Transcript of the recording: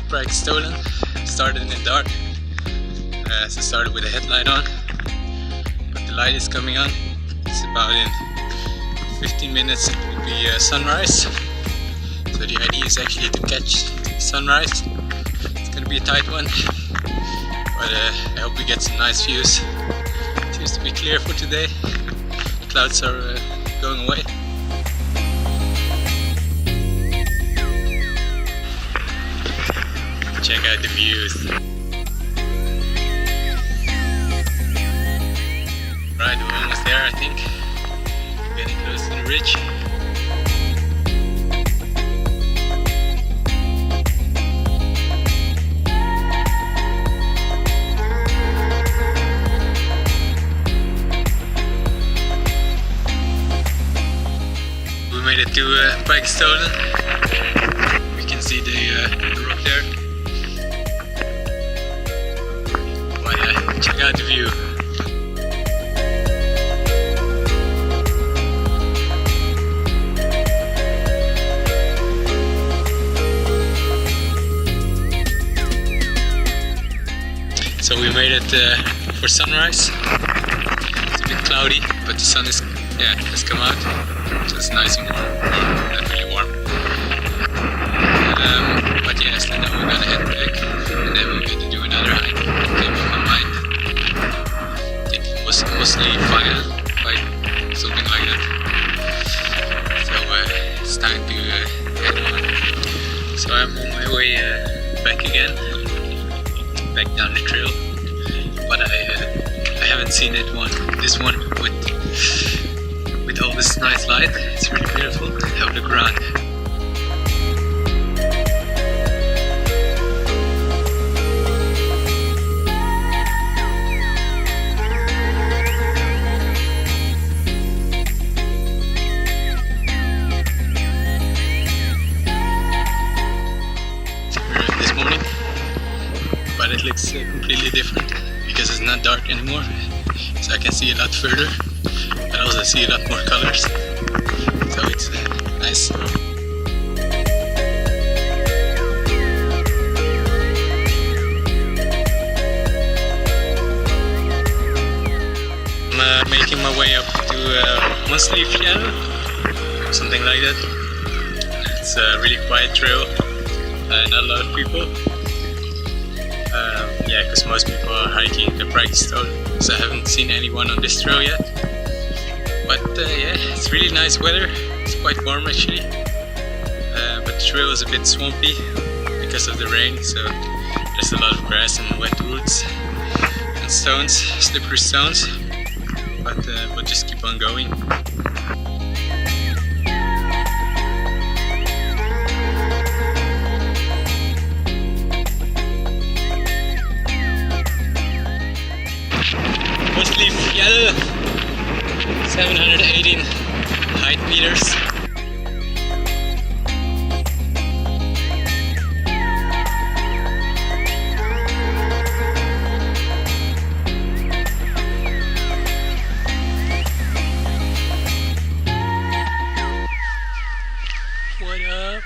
Preikestolen. Started in the dark, so started with a headlight on, but the light is coming on. It's about in 15 minutes it will be sunrise, so the idea is actually to catch sunrise. It's gonna be a tight one, but I hope we get some nice views. It seems to be clear for today. The clouds are going away. Check out the views. Right, we're almost there, I think. Getting close to the ridge. We made it to Preikestolen. We can see the rock there. Check out the view. So we made it for sunrise. It's a bit cloudy, but the sun is has come out, so it's nice and warm. Not really warm. But yeah, so now we're gonna head back, and then we're going to do another hike. That came from my mind. Moslifjellet, something like that. So it's time to head on. So I'm on my way back again, back down the trail. But I haven't seen this one with all this nice light. It's really beautiful. Have a look around. But it looks completely different because it's not dark anymore, so I can see a lot further and also see a lot more colors, so it's nice. I'm making my way up to Moslifjellet, something like that. It's a really quiet trail, not a lot of people. Yeah, because most people are hiking the Preikestolen, so I haven't seen anyone on this trail yet. But yeah, it's really nice weather. It's quite warm actually, but the trail is a bit swampy because of the rain, so there's a lot of grass and wet roots and stones, slippery stones. But we'll just keep on going. Moslifjellet, 718 height meters. What up?